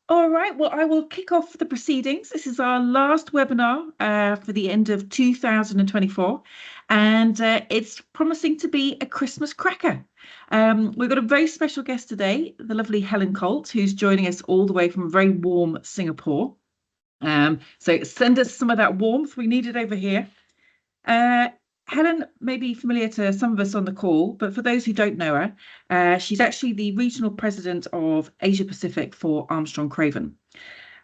All right, well, I will kick off the proceedings. This is our last webinar for the end of 2024, and it's promising to be a Christmas cracker. We've got a very special guest today, the lovely Helen Coult, who's joining us all the way from very warm Singapore. So send us some of that warmth. We need it over here. Helen may be familiar to some of us on the call, but for those who don't know her, she's actually the regional president of Asia Pacific for Armstrong Craven.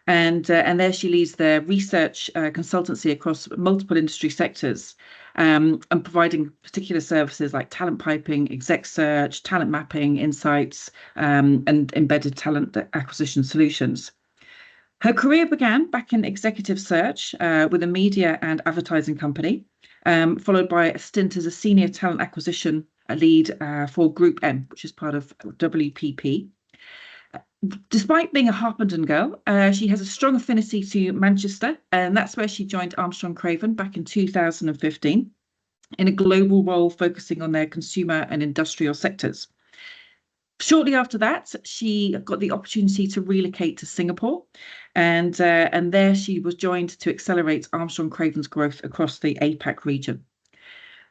And there she leads their research consultancy across multiple industry sectors, and providing particular services like talent piping, exec search, talent mapping, insights, and embedded talent acquisition solutions. Her career began back in executive search with a media and advertising company, followed by a stint as a senior talent acquisition lead for Group M, which is part of WPP. Despite being a Harpenden girl, she has a strong affinity to Manchester, and that's where she joined Armstrong Craven back in 2015 in a global role focusing on their consumer and industrial sectors. Shortly after that, she got the opportunity to relocate to Singapore, and there she was joined to accelerate Armstrong Craven's growth across the APAC region.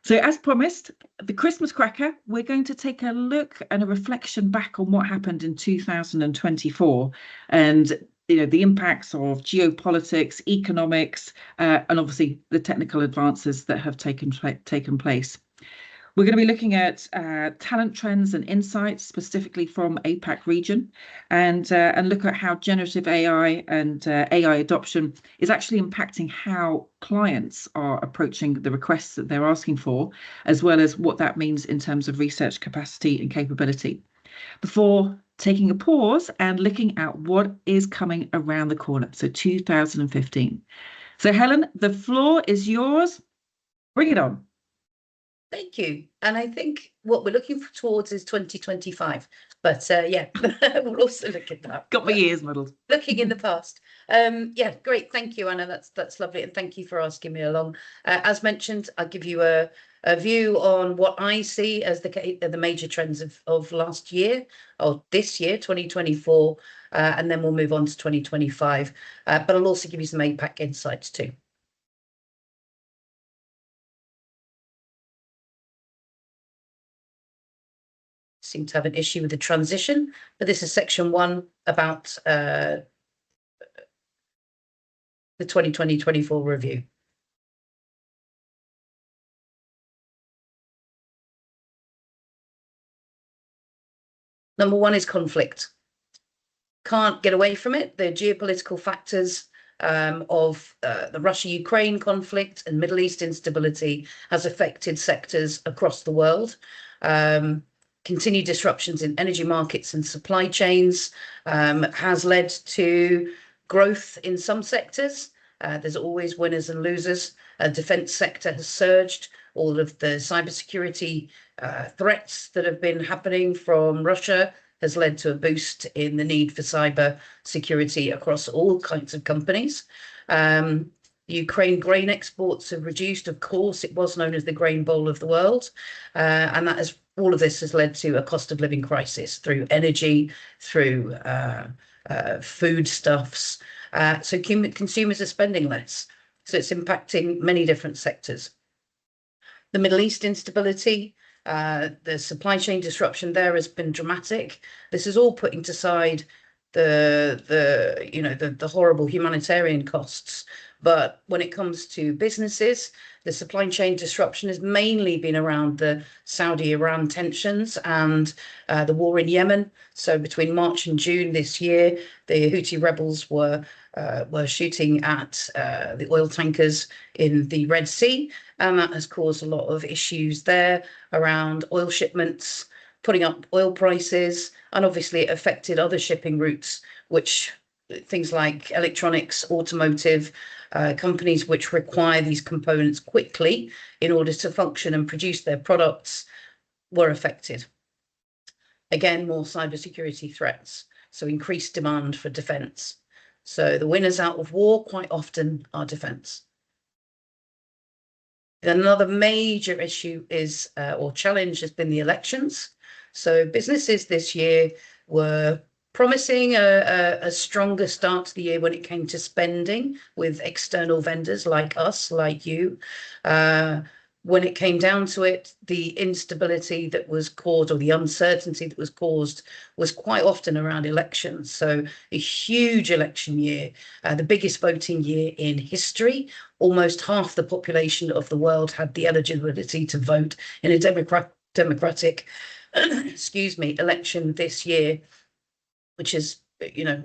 So as promised, the Christmas cracker, we're going to take a look and a reflection back on what happened in 2024 and the impacts of geopolitics, economics, and obviously the technical advances that have taken place. We're going to be looking at talent trends and insights specifically from APAC region, and look at how generative AI and AI adoption is actually impacting how clients are approaching the requests that they're asking for, as well as what that means in terms of research capacity and capability. Before taking a pause and looking at what is coming around the corner, so 2015. So Helen, the floor is yours. Bring it on. Thank you. And I think what we're looking towards is 2025. But yeah, we'll also look at that. Got my ears muddled. Looking in the past. Yeah, great. Thank you, Anna. That's lovely. And thank you for asking me along. As mentioned, I'll give you a view on what I see as the major trends of last year, or this year, 2024, and then we'll move on to 2025. But I'll also give you some APAC insights too. Seem to have an issue with the transition, but this is section 1 about the 2024 review. Number 1 is conflict. Can't get away from it. The geopolitical factors of the Russia-Ukraine conflict and Middle East instability has affected sectors across the world. Continued disruptions in energy markets and supply chains has led to growth in some sectors. There's always winners and losers. Defense sector has surged. All of the cybersecurity threats that have been happening from Russia has led to a boost in the need for cyber security across all kinds of companies. Ukraine grain exports have reduced. Of course, it was known as the grain bowl of the world, and all of this has led to a cost of living crisis through energy, through foodstuffs. So consumers are spending less. So it's impacting many different sectors. The Middle East instability, the supply chain disruption there has been dramatic. This is all putting aside the horrible humanitarian costs. But when it comes to businesses, the supply chain disruption has mainly been around the Saudi-Iran tensions and the war in Yemen. So between March and June this year, the Houthi rebels were shooting at the oil tankers in the Red Sea, and that has caused a lot of issues there around oil shipments, putting up oil prices, and obviously it affected other shipping routes, which things like electronics, automotive, companies which require these components quickly in order to function and produce their products were affected. Again, more cybersecurity threats, so increased demand for defence. So the winners out of war quite often are defence. Another major issue is, or challenge has been the elections. So businesses this year were promising a stronger start to the year when it came to spending with external vendors like us, like you. When it came down to it, the instability that was caused, or the uncertainty that was caused, was quite often around elections. So a huge election year, the biggest voting year in history. Almost half the population of the world had the eligibility to vote in a democratic excuse me, election this year, which is,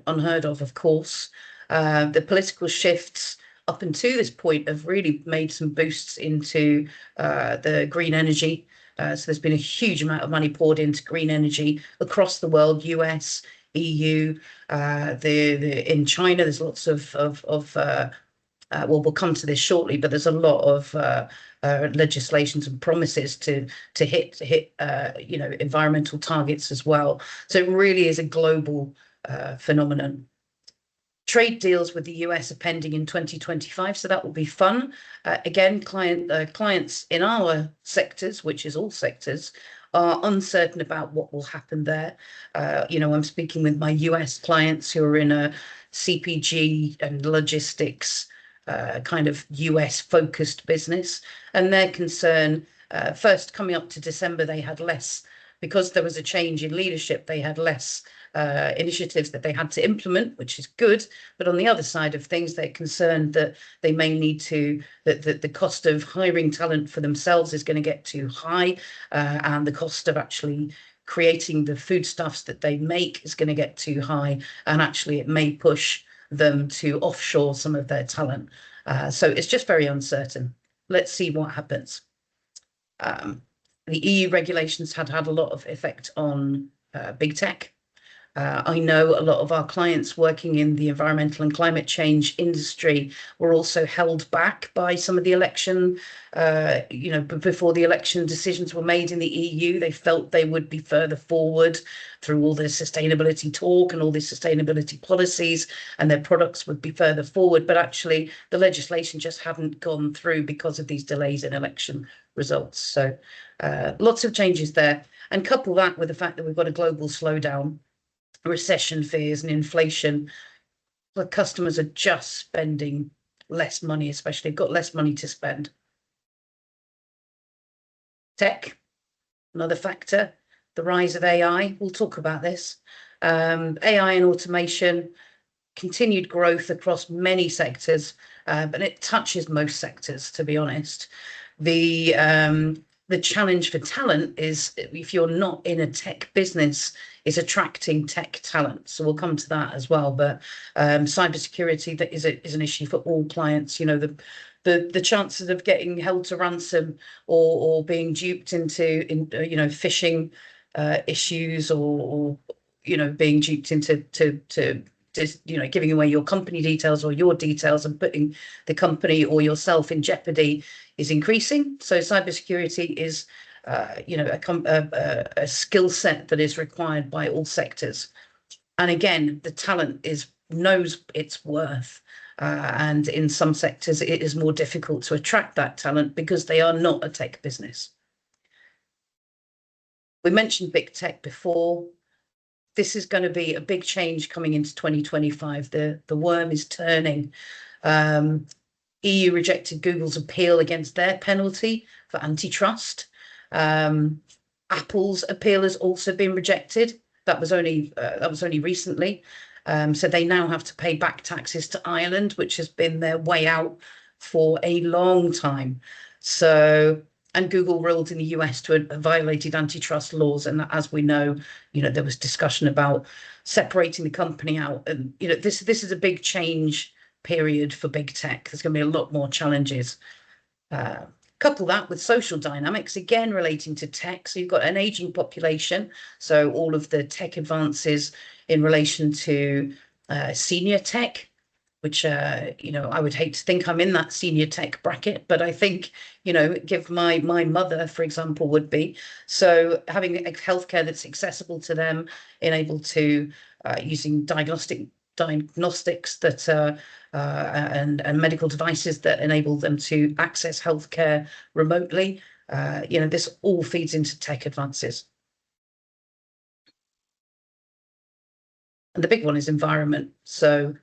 unheard of course. The political shifts up until this point have really made some boosts into the green energy. So there's been a huge amount of money poured into green energy across the world, US, EU, in China. There's lots of well, we'll come to this shortly, but there's a lot of legislations and promises to hit environmental targets as well. So it really is a global phenomenon. Trade deals with the US are pending in 2025, so that will be fun. Again, clients in our sectors, which is all sectors, are uncertain about what will happen there. I'm speaking with my US clients who are in a CPG and logistics kind of US focused business, and their concern, first coming up to December, they had less, because there was a change in leadership, they had less initiatives that they had to implement, which is good. But on the other side of things, they're concerned that they may need to, that the cost of hiring talent for themselves is going to get too high, and the cost of actually creating the foodstuffs that they make is going to get too high, and actually it may push them to offshore some of their talent. So it's just very uncertain. Let's see what happens. The EU regulations had a lot of effect on big tech. I know a lot of our clients working in the environmental and climate change industry were also held back by some of the election, before the election decisions were made in the EU. They felt they would be further forward through all the sustainability talk and all the sustainability policies, and their products would be further forward. But actually, the legislation just hadn't gone through because of these delays in election results. So lots of changes there. And couple that with the fact that we've got a global slowdown, recession fears and inflation, the customers are just spending less money, especially they've got less money to spend. Tech, another factor, the rise of AI, we'll talk about this. AI and automation, continued growth across many sectors, but it touches most sectors, to be honest. The challenge for talent is, if you're not in a tech business, is attracting tech talent. So we'll come to that as well. But cybersecurity, that is an issue for all clients. The chances of getting held to ransom or being duped into phishing issues, or being duped into giving away your company details or your details and putting the company or yourself in jeopardy is increasing. So cybersecurity is a skill set that is required by all sectors. And again, the talent knows its worth. And in some sectors, it is more difficult to attract that talent because they are not a tech business. We mentioned big tech before. This is going to be a big change coming into 2025. The worm is turning. EU rejected Google's appeal against their penalty for antitrust. Apple's appeal has also been rejected. That was only recently. So they now have to pay back taxes to Ireland, which has been their way out for a long time. And Google ruled in the US to have violated antitrust laws. And as we know, there was discussion about separating the company out. And, this is a big change period for big tech. There's going to be a lot more challenges. Couple that with social dynamics, again, relating to tech. So you've got an aging population. So all of the tech advances in relation to senior tech, which, I would hate to think I'm in that senior tech bracket, but I think, give my mother, for example, would be. So having a healthcare that's accessible to them, enabled to using diagnostics that and medical devices that enable them to access healthcare remotely. This all feeds into tech advances. And the big one is environment. So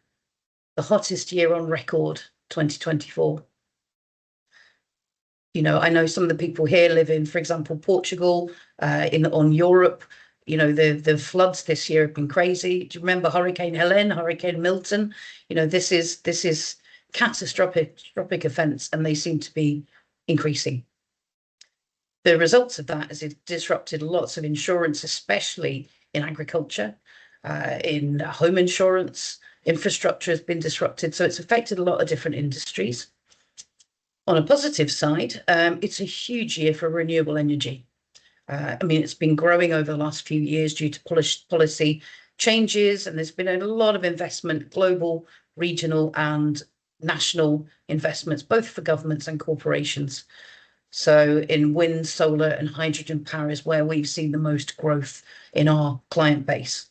the hottest year on record, 2024. I know some of the people here live in, for example, Portugal, on Europe. The floods this year have been crazy. Do you remember Hurricane Helen, Hurricane Milton? This is catastrophic events, and they seem to be increasing. The results of that is it disrupted lots of insurance, especially in agriculture, in home insurance. Infrastructure has been disrupted, so it's affected a lot of different industries. On a positive side, it's a huge year for renewable energy. It's been growing over the last few years due to policy changes, and there's been a lot of investment, global, regional, and national investments, both for governments and corporations. So in wind, solar, and hydrogen power is where we've seen the most growth in our client base.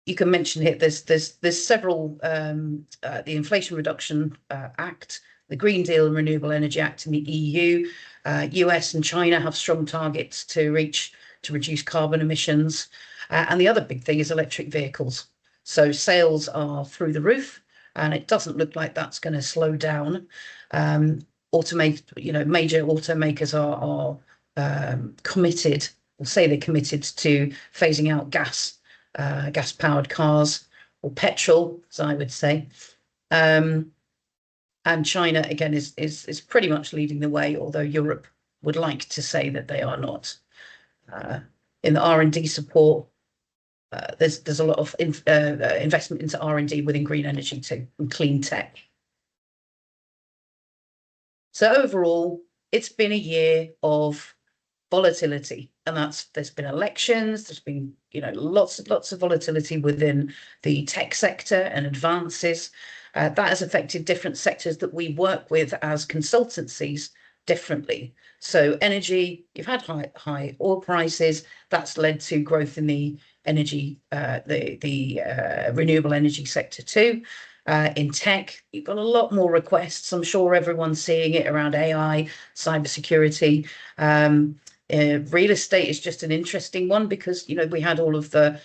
You can mention here, there's several, the Inflation Reduction Act, the Green Deal and Renewable Energy Act in the EU. US and China have strong targets to reduce carbon emissions. And the other big thing is electric vehicles. So sales are through the roof, and it doesn't look like that's going to slow down. Major automakers are committed, or say they're committed to phasing out gas-powered cars, or petrol, as I would say. And China, again, is pretty much leading the way, although Europe would like to say that they are not. In the R&D support, there's a lot of investment into R&D within green energy too, and clean tech. So overall, it's been a year of volatility, and there's been elections, there's been lots of volatility within the tech sector and advances. That has affected different sectors that we work with as consultancies differently. So energy, you've had high oil prices. That's led to growth in the energy, the renewable energy sector too. In tech, you've got a lot more requests. I'm sure everyone's seeing it around AI, cybersecurity. Real estate is just an interesting one because we had all of the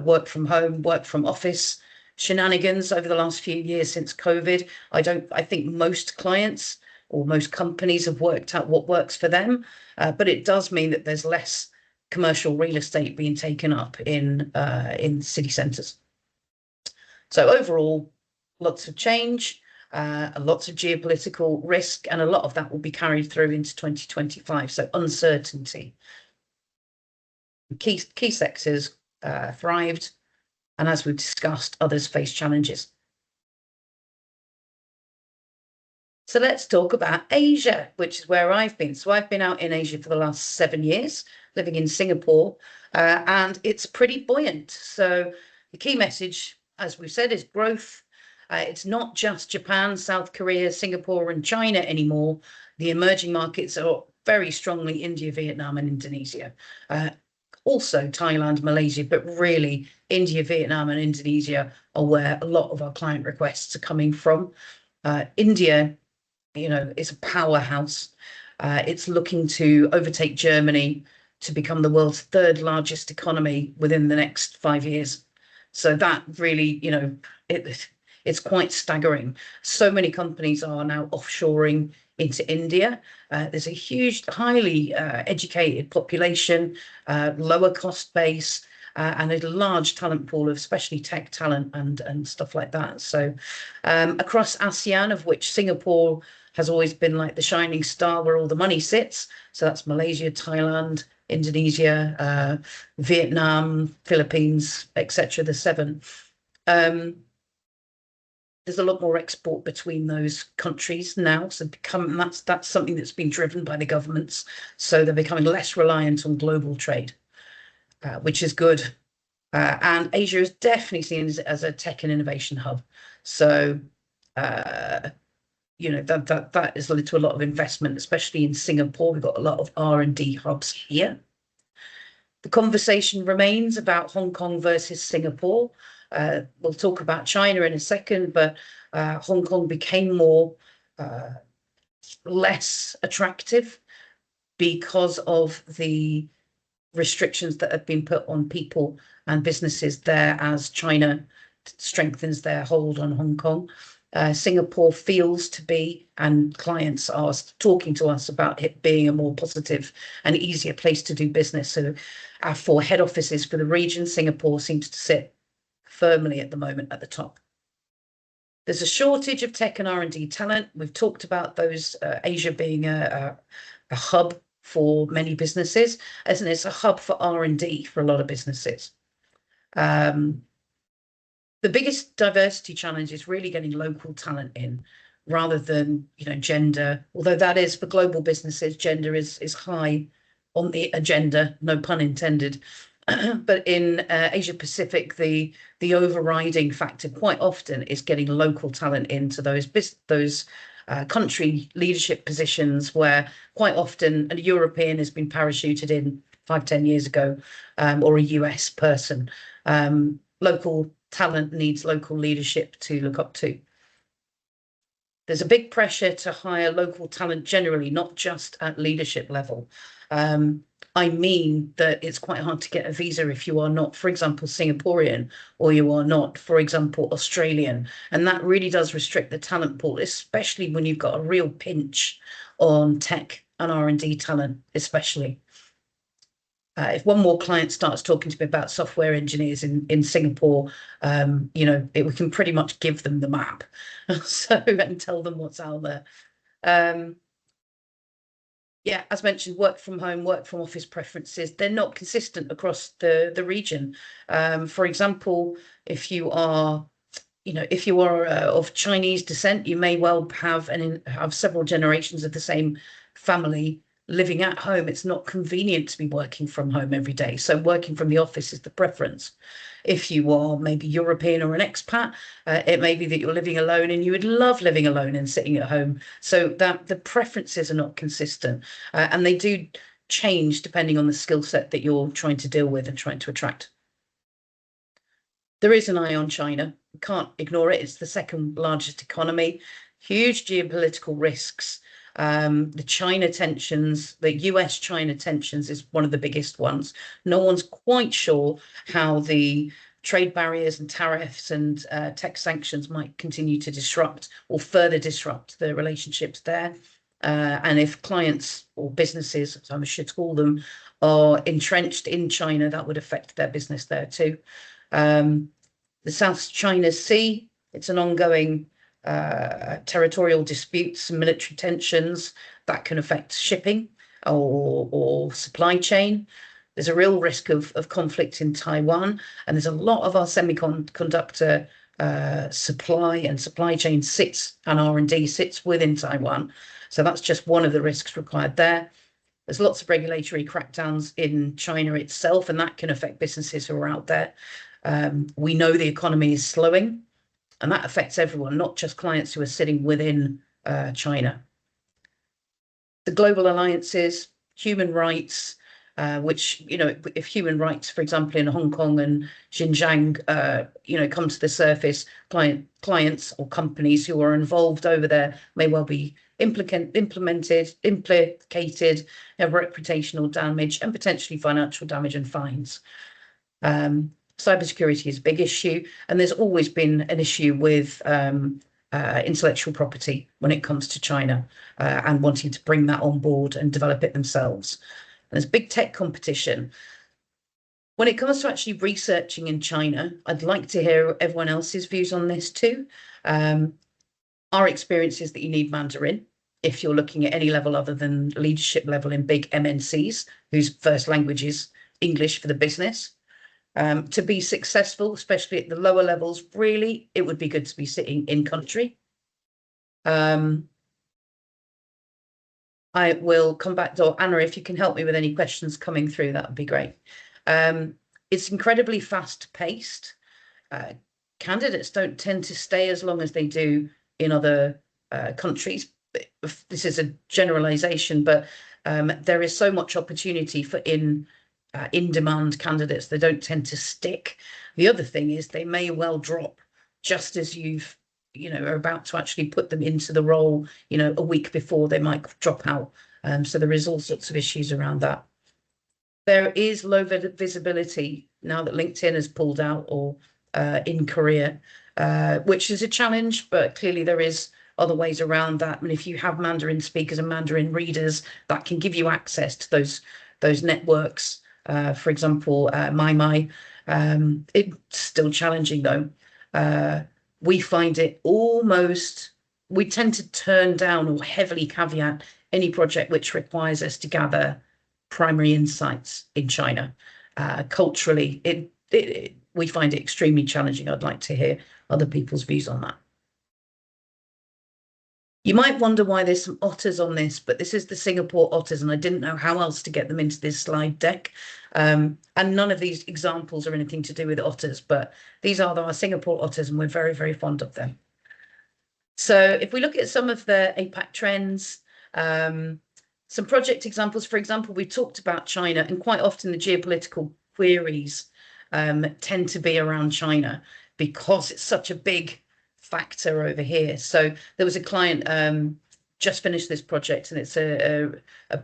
work from home, work from office shenanigans over the last few years since COVID. I think most clients or most companies have worked out what works for them, but it does mean that there's less commercial real estate being taken up in city centres. So overall, lots of change, lots of geopolitical risk, and a lot of that will be carried through into 2025. So uncertainty. Key sectors thrived, and as we've discussed, others face challenges. So let's talk about Asia, which is where I've been. So I've been out in Asia for the last 7 years, living in Singapore, and it's pretty buoyant. So the key message, as we've said, is growth. It's not just Japan, South Korea, Singapore, and China anymore. The emerging markets are very strongly India, Vietnam, and Indonesia. Also Thailand, Malaysia, but really India, Vietnam, and Indonesia are where a lot of our client requests are coming from. India, is a powerhouse. It's looking to overtake Germany to become the world's third largest economy within the next 5 years. So that really, it's quite staggering. So many companies are now offshoring into India. There's a huge, highly educated population, lower cost base, and a large talent pool of especially tech talent and stuff like that. So across ASEAN, of which Singapore has always been like the shining star where all the money sits. So that's Malaysia, Thailand, Indonesia, Vietnam, Philippines, etc. The 7. There's a lot more export between those countries now. So that's something that's been driven by the governments. So they're becoming less reliant on global trade, which is good. And Asia is definitely seen as a tech and innovation hub. So that has led to a lot of investment, especially in Singapore. We've got a lot of R&D hubs here. The conversation remains about Hong Kong versus Singapore. We'll talk about China in a second, but Hong Kong became less attractive because of the restrictions that have been put on people and businesses there as China strengthens their hold on Hong Kong. Singapore feels to be, and clients are talking to us about it being a more positive and easier place to do business. So our 4 head offices for the region, Singapore seems to sit firmly at the moment at the top. There's a shortage of tech and R&D talent. We've talked about those, Asia being a hub for many businesses, as in it's a hub for R&D for a lot of businesses. The biggest diversity challenge is really getting local talent in rather than, gender, although that is for global businesses, gender is high on the agenda, no pun intended. But in Asia Pacific, the overriding factor quite often is getting local talent into those country leadership positions where quite often a European has been parachuted in 5-10 years ago, or a US person. Local talent needs local leadership to look up to. There's a big pressure to hire local talent generally, not just at leadership level. I mean that it's quite hard to get a visa if you are not, for example, Singaporean, or you are not, for example, Australian. And that really does restrict the talent pool, especially when you've got a real pinch on tech and R&D talent, especially. If one more client starts talking to me about software engineers in Singapore, we can pretty much give them the map and tell them what's out there. As mentioned, work from home, work from office preferences, they're not consistent across the region. For example, if you are of Chinese descent, you may well have several generations of the same family living at home. It's not convenient to be working from home every day. So working from the office is the preference. If you are maybe European or an expat, it may be that you're living alone and you would love living alone and sitting at home. So that the preferences are not consistent, and they do change depending on the skill set that you're trying to deal with and trying to attract. There is an eye on China. We can't ignore it. It's the second largest economy, huge geopolitical risks. The China tensions, the US-China tensions is one of the biggest ones. No one's quite sure how the trade barriers and tariffs and tech sanctions might continue to disrupt or further disrupt the relationships there. And if clients or businesses, as I should call them, are entrenched in China, that would affect their business there too. The South China Sea, it's an ongoing territorial disputes and military tensions that can affect shipping or supply chain. There's a real risk of conflict in Taiwan, and there's a lot of our semiconductor supply and supply chain and R&D sits within Taiwan. So that's just one of the risks required there. There's lots of regulatory crackdowns in China itself, and that can affect businesses who are out there. We know the economy is slowing, and that affects everyone, not just clients who are sitting within China. The global alliances, human rights, which, if human rights, for example, in Hong Kong and Xinjiang, come to the surface, clients or companies who are involved over there may well be implicated, have reputational damage and potentially financial damage and fines. Cybersecurity is a big issue, and there's always been an issue with intellectual property when it comes to China, and wanting to bring that on board and develop it themselves. And there's big tech competition. When it comes to actually researching in China, I'd like to hear everyone else's views on this too. Our experience is that you need Mandarin if you're looking at any level other than leadership level in big MNCs, whose first language is English for the business. To be successful, especially at the lower levels, really, it would be good to be sitting in country. I will come back to Anna, if you can help me with any questions coming through, that would be great. It's incredibly fast paced. Candidates don't tend to stay as long as they do in other countries. This is a generalization, but there is so much opportunity for in-demand candidates. They don't tend to stick. The other thing is they may well drop just as are about to actually put them into the role, a week before they might drop out. So there is all sorts of issues around that. There is low visibility now that LinkedIn has pulled out, or in Korea, which is a challenge, but clearly there is other ways around that. And if you have Mandarin speakers and Mandarin readers, that can give you access to those networks. For example, My. It's still challenging though. We find it we tend to turn down or heavily caveat any project which requires us to gather primary insights in China. Culturally, we find it extremely challenging. I'd like to hear other people's views on that. You might wonder why there's some otters on this, but this is the Singapore otters, and I didn't know how else to get them into this slide deck. And none of these examples are anything to do with otters, but these are our Singapore otters, and we're very, very fond of them. So if we look at some of the APAC trends, some project examples, for example, we talked about China, and quite often the geopolitical queries tend to be around China because it's such a big factor over here. So there was a client just finished this project, and it's a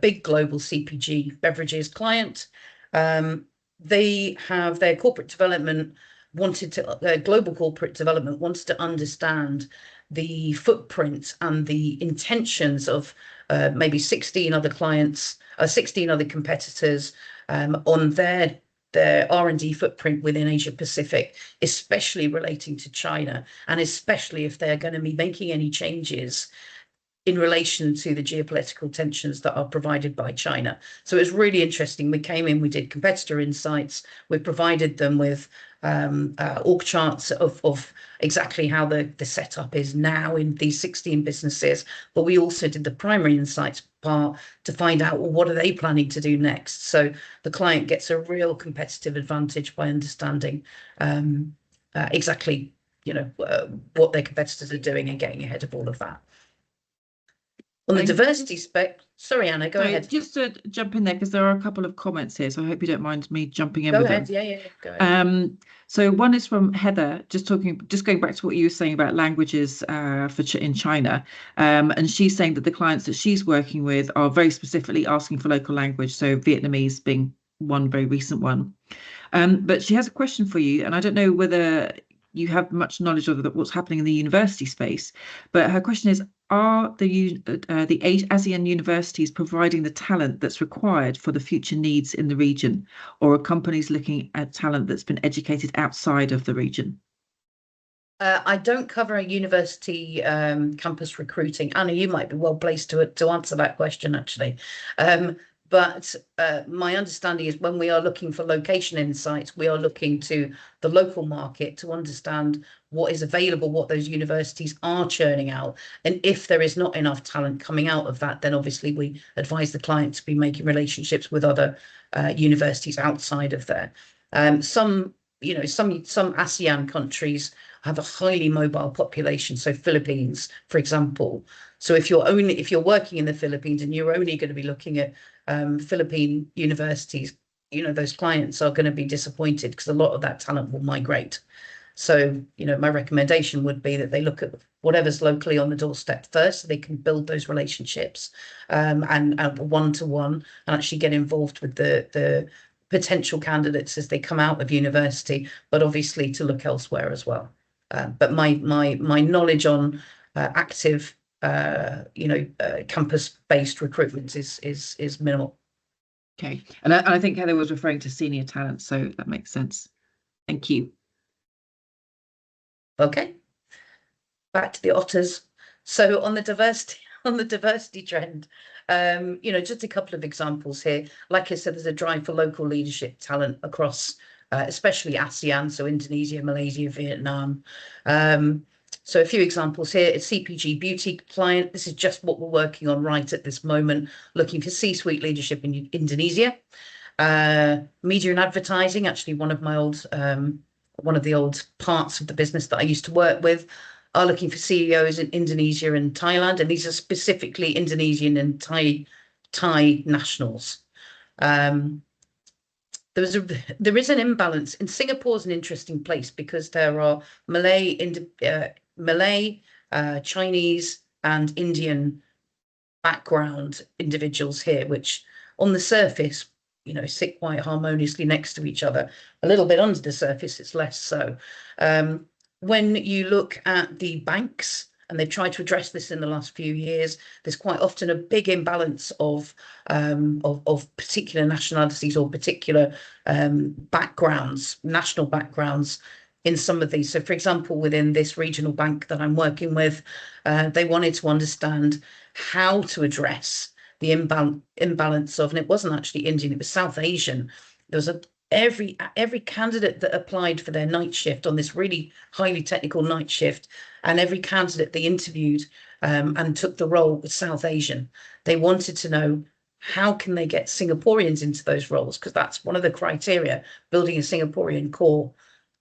big global CPG beverages client. They have their corporate development global corporate development wants to understand the footprint and the intentions of maybe 16 other clients, 16 other competitors on their R&D footprint within Asia Pacific, especially relating to China, and especially if they're going to be making any changes in relation to the geopolitical tensions that are provided by China. So it's really interesting. We came in, we did competitor insights, we provided them with org charts of exactly how the setup is now in these 16 businesses, but we also did the primary insights part to find out, well, what are they planning to do next? So the client gets a real competitive advantage by understanding exactly, what their competitors are doing and getting ahead of all of that. On the diversity spec, sorry, Anna, go ahead. Just to jump in there, because there are a couple of comments here, so I hope you don't mind me jumping in Go with ahead. them. Yeah, go ahead. So one is from Heather, just going back to what you were saying about languages in China, and she's saying that the clients that she's working with are very specifically asking for local language, so Vietnamese being one very recent one. But she has a question for you, and I don't know whether you have much knowledge of what's happening in the university space, but her question is, are the ASEAN universities providing the talent that's required for the future needs in the region, or are companies looking at talent that's been educated outside of the region? I don't cover a university campus recruiting. Anna, you might be well placed to answer that question, actually. But my understanding is when we are looking for location insights, we are looking to the local market to understand what is available, what those universities are churning out. And if there is not enough talent coming out of that, then obviously we advise the client to be making relationships with other universities outside of there. Some ASEAN countries have a highly mobile population. So Philippines, for example. So if you're working in the Philippines and you're only going to be looking at Philippine universities, those clients are going to be disappointed because a lot of that talent will migrate. So, my recommendation would be that they look at whatever's locally on the doorstep first, so they can build those relationships and one-to-one, and actually get involved with the potential candidates as they come out of university, but obviously to look elsewhere as well. But my knowledge on active campus-based recruitment is minimal. Okay, and I think Heather was referring to senior talent, so that makes sense. Thank you. Okay, back to the otters. So on the diversity trend, just a couple of examples here. Like I said, there's a drive for local leadership talent across, especially ASEAN, so Indonesia, Malaysia, Vietnam. So a few examples here. It's CPG beauty client. This is just what we're working on right at this moment, looking for C-suite leadership in Indonesia. Media and advertising, actually one of the old parts of the business that I used to work with, are looking for CEOs in Indonesia and Thailand, and these are specifically Indonesian and Thai nationals. There is an imbalance. In Singapore is an interesting place because there are Malay, Chinese, and Indian background individuals here, which on the surface sit quite harmoniously next to each other. A little bit under the surface, it's less so. When you look at the banks, and they've tried to address this in the last few years, there's quite often a big imbalance of particular nationalities or particular backgrounds, national backgrounds in some of these. So, for example, within this regional bank that I'm working with, they wanted to understand how to address the imbalance of, and it wasn't actually Indian, it was South Asian. There was every candidate that applied for their night shift on this really highly technical night shift, and every candidate they interviewed and took the role was South Asian. They wanted to know, how can they get Singaporeans into those roles? Because that's one of the criteria, building a Singaporean core.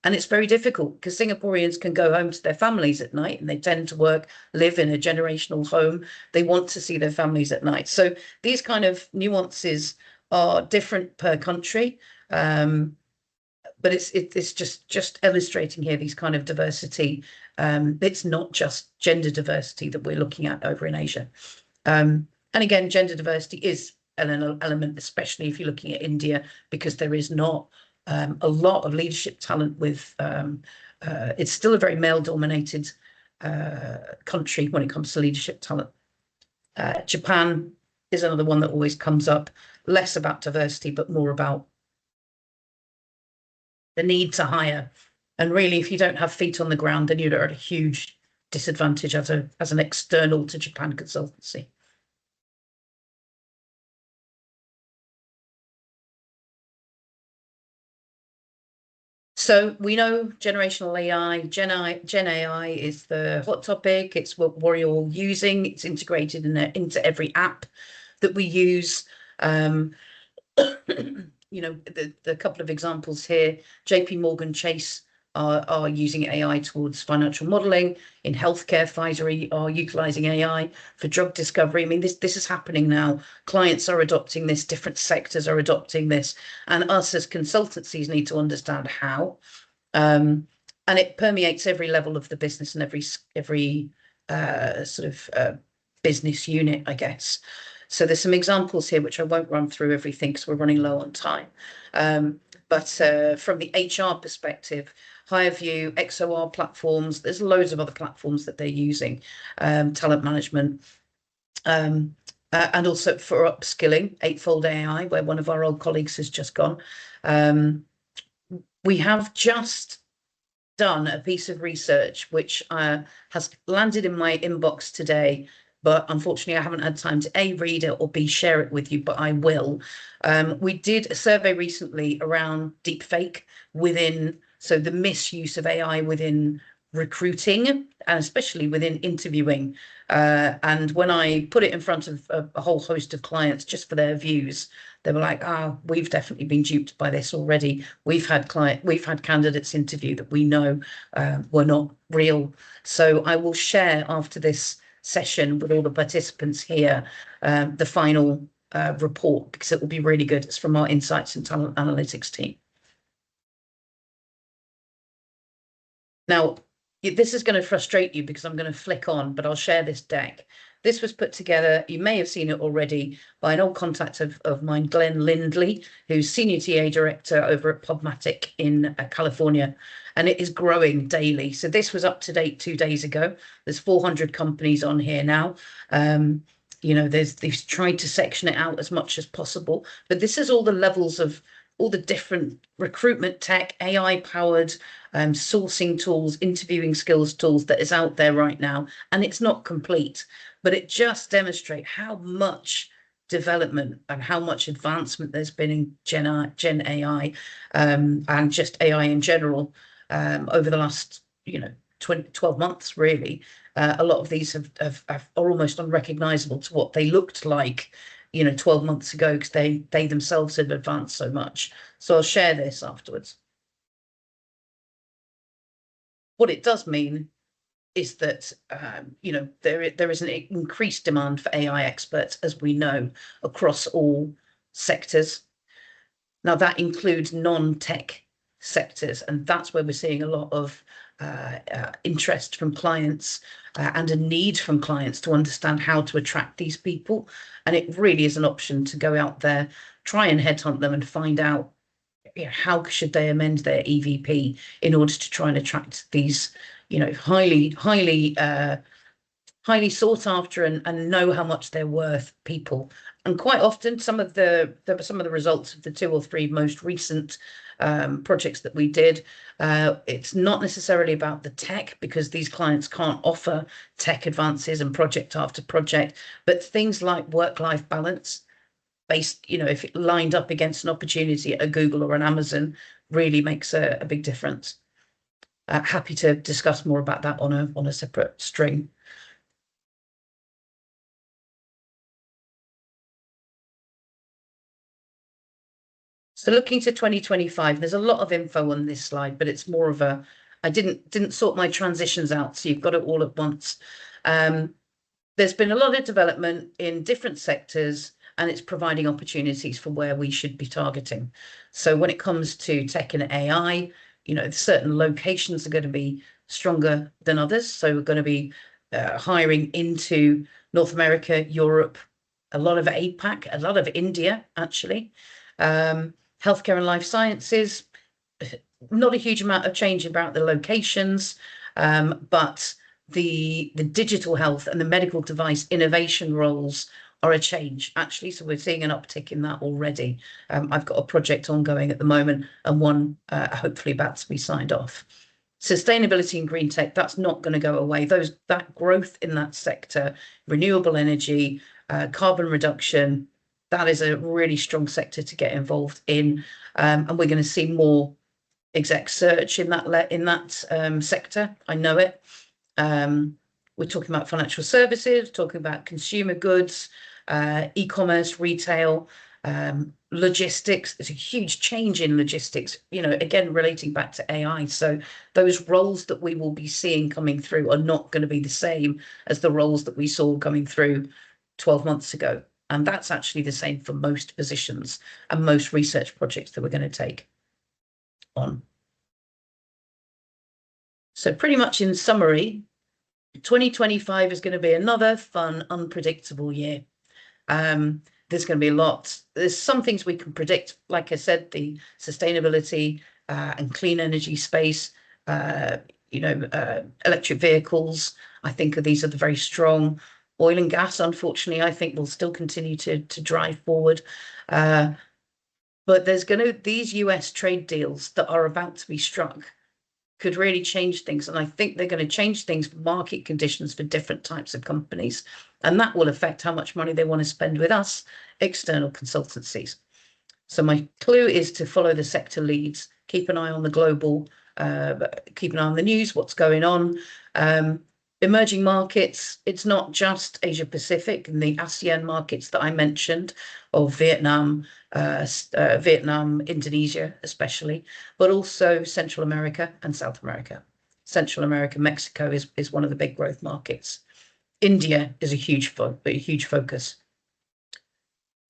And it's very difficult because Singaporeans can go home to their families at night, and they tend to live in a generational home. They want to see their families at night. So these kind of nuances are different per country. But it's just illustrating here these kind of diversity. It's not just gender diversity that we're looking at over in Asia. And again, gender diversity is an element, especially if you're looking at India, because there is not a lot of leadership talent with, it's still a very male-dominated country when it comes to leadership talent. Japan is another one that always comes up, less about diversity, but more about the need to hire. And really, if you don't have feet on the ground, then you're at a huge disadvantage as an external to Japan consultancy. So we know generational AI, Gen AI is the hot topic. It's what we're all using. It's integrated into every app that we use. The couple of examples here, JP Morgan Chase are using AI towards financial modeling. In healthcare, Pfizer are utilizing AI for drug discovery. I mean, this is happening now. Clients are adopting this, different sectors are adopting this, and us as consultancies need to understand how. And it permeates every level of the business and every business unit, I guess. So there's some examples here, which I won't run through everything because we're running low on time. But from the HR perspective, HireView, XOR platforms, there's loads of other platforms that they're using, talent management, and also for upskilling, Eightfold AI, where one of our old colleagues has just gone. We have just done a piece of research which has landed in my inbox today, but unfortunately I haven't had time to A, read it, or B, share it with you, but I will. We did a survey recently around deepfake so the misuse of AI within recruiting, and especially within interviewing. And when I put it in front of a whole host of clients just for their views, they were like, we've definitely been duped by this already. We've had candidates interview that we know were not real. So I will share after this session with all the participants here the final report, because it will be really good. It's from our insights and talent analytics team. Now, this is going to frustrate you because I'm going to flick on, but I'll share this deck. This was put together, you may have seen it already, by an old contact of mine, Glenn Lindley, who's Senior TA Director over at Podmatic in California, and it is growing daily. So this was up to date 2 days ago. There's 400 companies on here now. They've tried to section it out as much as possible, but this is all the levels of all the different recruitment tech, AI-powered sourcing tools, interviewing skills tools that is out there right now. And it's not complete, but it just demonstrates how much development and how much advancement there's been in Gen AI and just AI in general over the last 12 months, really. A lot of these are almost unrecognizable to what they looked like 12 months ago, because they themselves had advanced so much. So I'll share this afterwards. What it does mean is that there is an increased demand for AI experts, as we know, across all sectors. Now that includes non-tech sectors, and that's where we're seeing a lot of interest from clients and a need from clients to understand how to attract these people. And it really is an option to go out there, try and headhunt them and find out, how should they amend their EVP in order to try and attract these, highly sought after and know how much they're worth people. And quite often, some of the results of the 2 or 3 most recent projects that we did, it's not necessarily about the tech, because these clients can't offer tech advances and project after project, but things like work-life balance based, if it lined up against an opportunity at a Google or an Amazon, really makes a big difference. Happy to discuss more about that on a separate string. So looking to 2025, there's a lot of info on this slide, but it's more of I didn't sort my transitions out, so you've got it all at once. There's been a lot of development in different sectors, and it's providing opportunities for where we should be targeting. So when it comes to tech and AI, certain locations are going to be stronger than others. So we're going to be hiring into North America, Europe, a lot of APAC, a lot of India, actually. Healthcare and life sciences, not a huge amount of change about the locations, but the digital health and the medical device innovation roles are a change, actually. So we're seeing an uptick in that already. I've got a project ongoing at the moment, and one hopefully about to be signed off. Sustainability and green tech, that's not going to go away. That growth in that sector, renewable energy, carbon reduction, that is a really strong sector to get involved in, and we're going to see more exec search in that sector. I know it. We're talking about financial services, talking about consumer goods, e-commerce, retail, logistics. There's a huge change in logistics, again, relating back to AI. So those roles that we will be seeing coming through are not going to be the same as the roles that we saw coming through 12 months ago. And that's actually the same for most positions and most research projects that we're going to take on. So pretty much in summary, 2025 is going to be another fun, unpredictable year. There's going to be a lot. There's some things we can predict, like I said, the sustainability and clean energy space, electric vehicles. I think these are the very strong. Oil and gas, unfortunately, I think will still continue to drive forward. But there's these US trade deals that are about to be struck could really change things. And I think they're going to change things for market conditions for different types of companies. And that will affect how much money they want to spend with us, external consultancies. So my clue is to follow the sector leads, keep an eye on the global, keep an eye on the news, what's going on. Emerging markets, it's not just Asia Pacific and the ASEAN markets that I mentioned, of Vietnam, Indonesia especially, but also Central America and South America. Central America, Mexico is one of the big growth markets. India is a huge focus.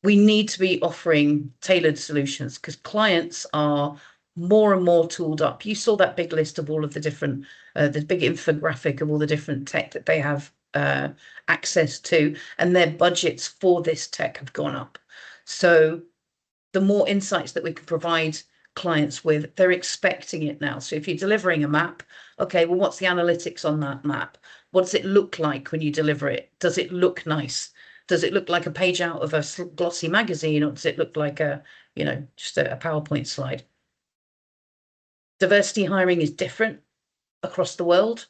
We need to be offering tailored solutions because clients are more and more tooled up. You saw that big list of all of the different, the big infographic of all the different tech that they have access to, and their budgets for this tech have gone up. So the more insights that we can provide clients with, they're expecting it now. So if you're delivering a map, okay, well, what's the analytics on that map? What does it look like when you deliver it? Does it look nice? Does it look like a page out of a glossy magazine, or does it look like just a PowerPoint slide? Diversity hiring is different across the world.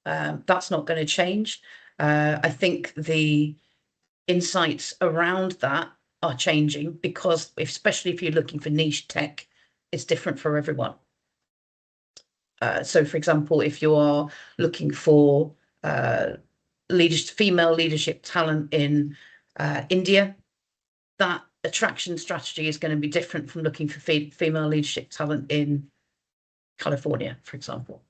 That's not going to change. I think the insights around that are changing because, especially if you're looking for niche tech, it's different for everyone. So, for example, if you are looking for female leadership talent in India, that attraction strategy is going to be different from looking for female leadership talent in California, for example.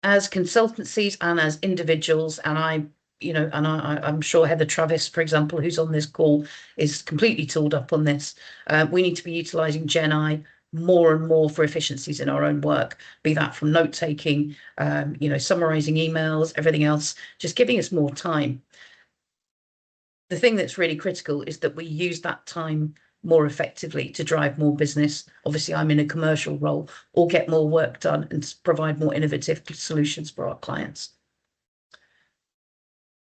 As consultancies and as individuals, and I'm sure Heather Travis, for example, who's on this call, is completely tooled up on this. We need to be utilising Gen I more and more for efficiencies in our own work, be that from note taking, summarising emails, everything else, just giving us more time. the thing that's really critical is that we use that time more effectively to drive more business. Obviously, I'm in a commercial role, or get more work done and provide more innovative solutions for our clients.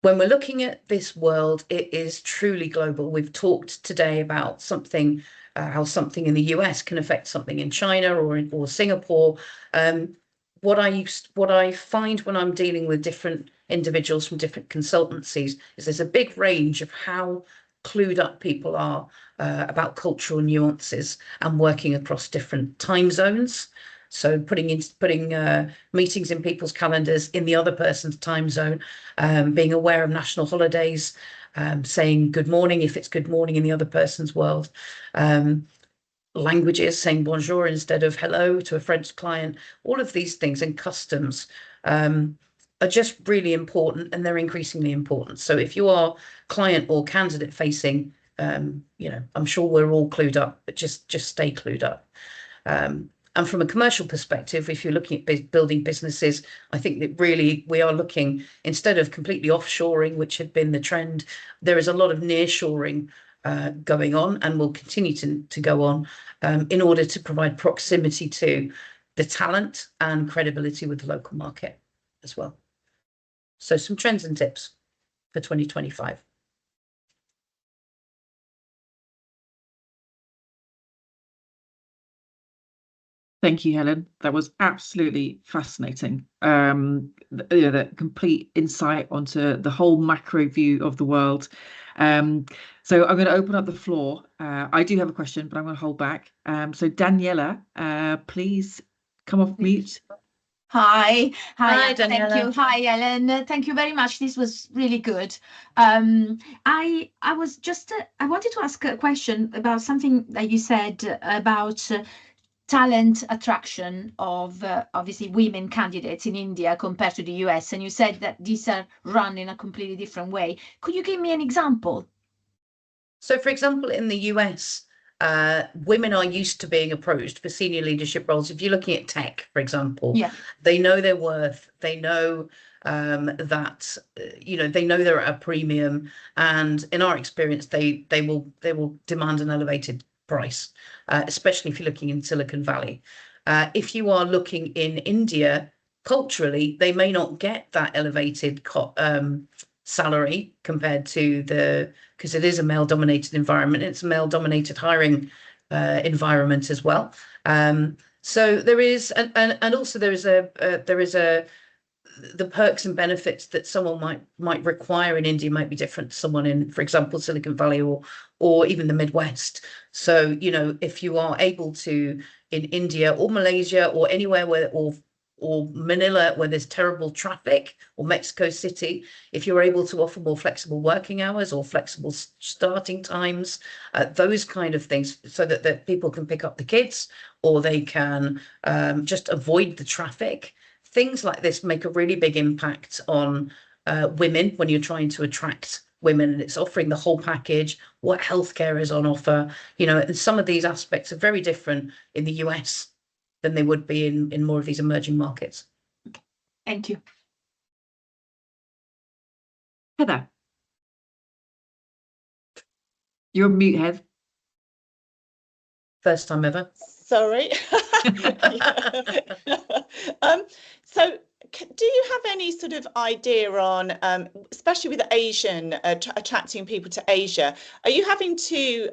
When we're looking at this world, it is truly global. We've talked today about something, how something in the US can affect something in China or Singapore. What I find when I'm dealing with different individuals from different consultancies is there's a big range of how clued up people are about cultural nuances and working across different time zones. So putting meetings in people's calendars in the other person's time zone, being aware of national holidays, saying good morning if it's good morning in the other person's world, languages, saying bonjour instead of hello to a French client. All of these things and customs are just really important, and they're increasingly important. So if you are client or candidate facing, I'm sure we're all clued up, but just stay clued up. And from a commercial perspective, if you're looking at building businesses, I think that really we are looking, instead of completely offshoring, which had been the trend, there is a lot of nearshoring going on and will continue to go on in order to provide proximity to the talent and credibility with the local market as well. So some trends and tips for 2025. Thank you, Helen. That was absolutely fascinating. The complete insight onto the whole macro view of the world. So I'm going to open up the floor. I do have a question, but I'm going to hold back. So Daniela, please come off mute. Hi, Daniela. Thank you. Hi, Helen. Thank you very much. This was really good. I wanted to ask a question about something that you said about talent attraction of obviously women candidates in India compared to the US, and you said that these are run in a completely different way. Could you give me an example? So, for example, in the US, women are used to being approached for senior leadership roles. If you're looking at tech, for example, they know their worth. They know that they know they're at a premium, and in our experience, they will demand an elevated price, especially if you're looking in Silicon Valley. If you are looking in India, culturally, they may not get that elevated salary compared to because it is a male-dominated environment. It's a male-dominated hiring environment as well. So there is, and also there is the perks and benefits that someone might require in India might be different to someone in, for example, Silicon Valley or even the Midwest. So, if you are able to, in India or Malaysia or anywhere or Manila where there's terrible traffic, or Mexico City, if you're able to offer more flexible working hours or flexible starting times, those kind of things, so that people can pick up the kids or they can just avoid the traffic. Things like this make a really big impact on women when you're trying to attract women, and it's offering the whole package, what healthcare is on offer, and some of these aspects are very different in the US than they would be in more of these emerging markets. Thank you. Heather. You're on mute, Heather. First time ever. Sorry. So do you have any sort of idea on, especially with Asian, attracting people to Asia, are you having to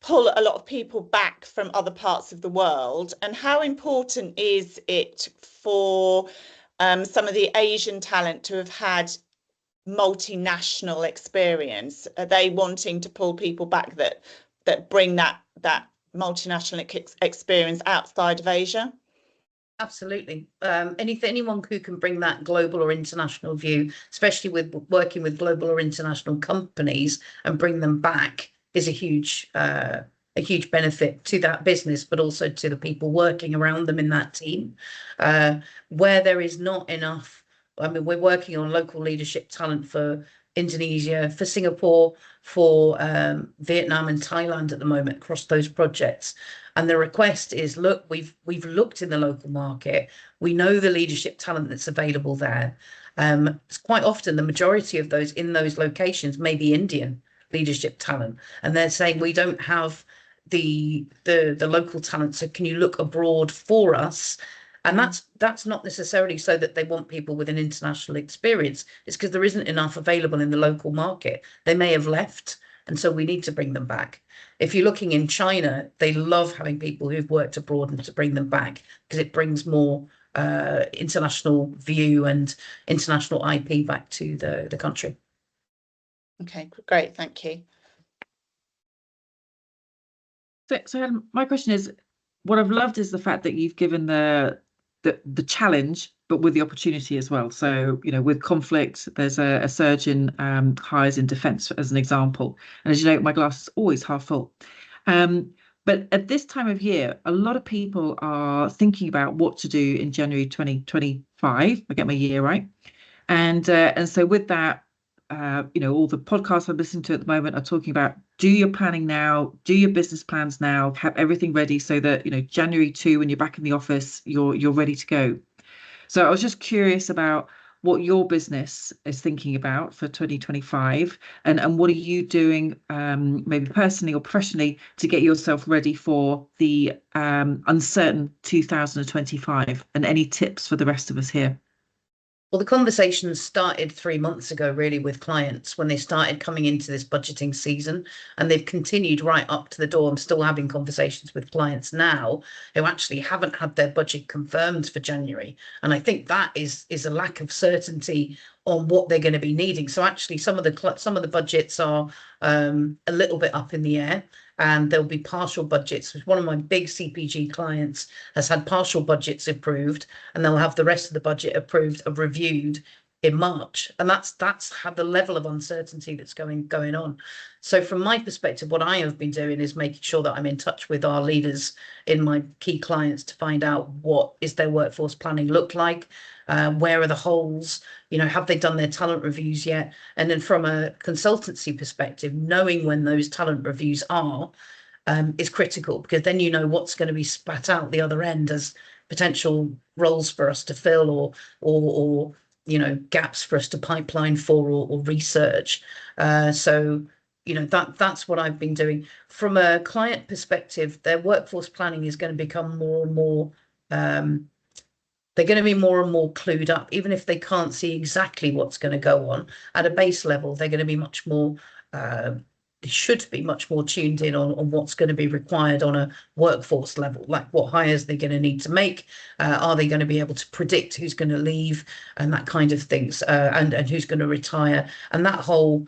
pull a lot of people back from other parts of the world? And how important is it for some of the Asian talent to have had multinational experience? Are they wanting to pull people back that bring that multinational experience outside of Asia? Absolutely. Anyone who can bring that global or international view, especially with working with global or international companies, and bring them back, is a huge benefit to that business, but also to the people working around them in that team. Where there is not enough, we're working on local leadership talent for Indonesia, for Singapore, for Vietnam and Thailand at the moment across those projects. And the request is, look, we've looked in the local market. We know the leadership talent that's available there. It's quite often the majority of those in those locations may be Indian leadership talent, and they're saying we don't have the local talent, so can you look abroad for us? And that's not necessarily so that they want people with an international experience. It's because there isn't enough available in the local market. They may have left, and so we need to bring them back. If you're looking in China, they love having people who've worked abroad and to bring them back because it brings more international view and international IP back to the country. Okay, great, thank you. So Helen, my question is, what I've loved is the fact that you've given the challenge, but with the opportunity as well. So, you know, with conflict, there's a surge in hires in defence, as an example. And as you know, my glass is always half full. But at this time of year, a lot of people are thinking about what to do in January 2025. I get my year right. And so with that, you know, all the podcasts I'm listening to at the moment are talking about do your planning now, do your business plans now, have everything ready so that, you know, January 2, when you're back in the office, you're ready to go. So I was just curious about what your business is thinking about for 2025, and what are you doing, maybe personally or professionally, to get yourself ready for the uncertain 2025, and any tips for the rest of us here? Well, the conversation started 3 months ago, really, with clients when they started coming into this budgeting season, and they've continued right up to the door. I'm still having conversations with clients now who actually haven't had their budget confirmed for January. And I think that is a lack of certainty on what they're going to be needing. So actually some of the budgets are a little bit up in the air, and there'll be partial budgets. One of my big CPG clients has had partial budgets approved, and they'll have the rest of the budget approved and reviewed in March. And that's how the level of uncertainty that's going on. So from my perspective, what I have been doing is making sure that I'm in touch with our leaders in my key clients to find out what is their workforce planning look like, where are the holes, you know, have they done their talent reviews yet? And then from a consultancy perspective, knowing when those talent reviews are is critical, because then you know what's going to be spat out the other end as potential roles for us to fill, or you know, gaps for us to pipeline for, or research. So you know, that's what I've been doing. From a client perspective, their workforce planning is going to become more and more they're going to be more and more clued up, even if they can't see exactly what's going to go on at a base level. They're going to be much more they should be much more tuned in on what's going to be required on a workforce level, like what hires they're going to need to make, are they going to be able to predict who's going to leave, and that kind of things, and who's going to retire, and that whole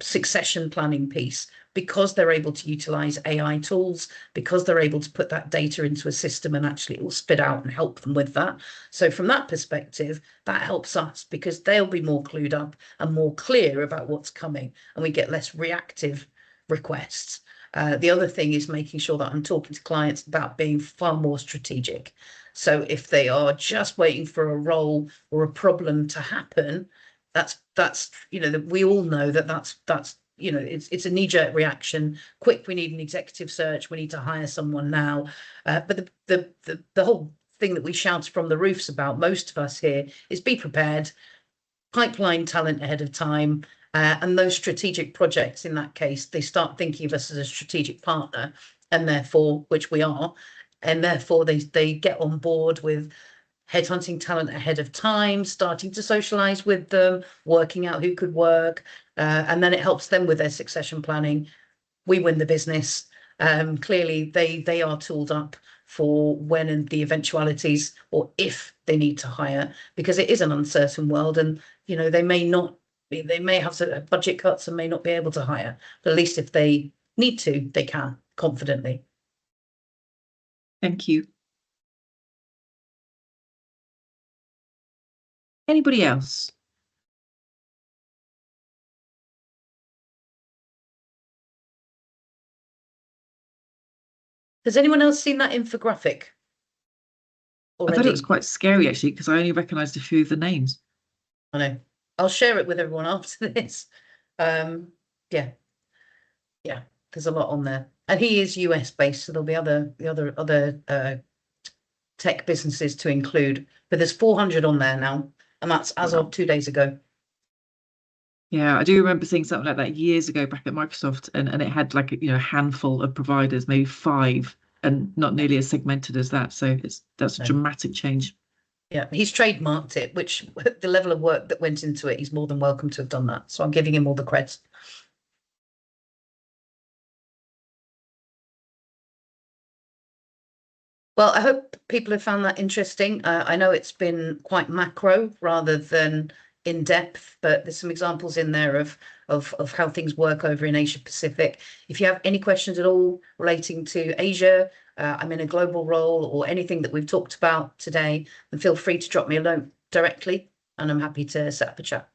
succession planning piece. Because they're able to utilize AI tools, because they're able to put that data into a system and actually it will spit out and help them with that. So from that perspective, that helps us, because they'll be more clued up and more clear about what's coming, and we get less reactive requests. The other thing is making sure that I'm talking to clients about being far more strategic. So if they are just waiting for a role or a problem to happen, that's you know, that we all know that's you know, it's a knee-jerk reaction. Quick, we need an executive search, we need to hire someone now. But the whole thing that we shout from the roofs about, most of us here, is be prepared, pipeline talent ahead of time, and those strategic projects, in that case, they start thinking of us as a strategic partner, and therefore, which we are, and therefore they get on board with headhunting talent ahead of time, starting to socialize with them, working out who could work, and then it helps them with their succession planning. We win the business. Clearly, they are tooled up for when and the eventualities, or if they need to hire, because it is an uncertain world, and you know, they may have budget cuts and may not be able to hire, but at least if they need to, they can confidently. Thank you. Anybody else? Has anyone else seen that infographic already? I thought it was quite scary, actually, because I only recognised a few of the names. I know. I'll share it with everyone after this. Yeah, there's a lot on there, and he is US based, so there'll be other tech businesses to include. But there's 400 on there now. And that's as Wow. of 2 days ago. Yeah, I do remember seeing something like that years ago back at Microsoft, and it had like a handful of providers, maybe 5, and not nearly as segmented as that. So that's a dramatic change. Yeah, he's trademarked it, which the level of work that went into it, he's more than welcome to have done that. So I'm giving him all the credit. Well, I hope people have found that interesting. I know it's been quite macro rather than in depth, but there's some examples in there of how things work over in Asia Pacific. If you have any questions at all relating to Asia, I'm in a global role, or anything that we've talked about today, then feel free to drop me a note directly, and I'm happy to set up a chat.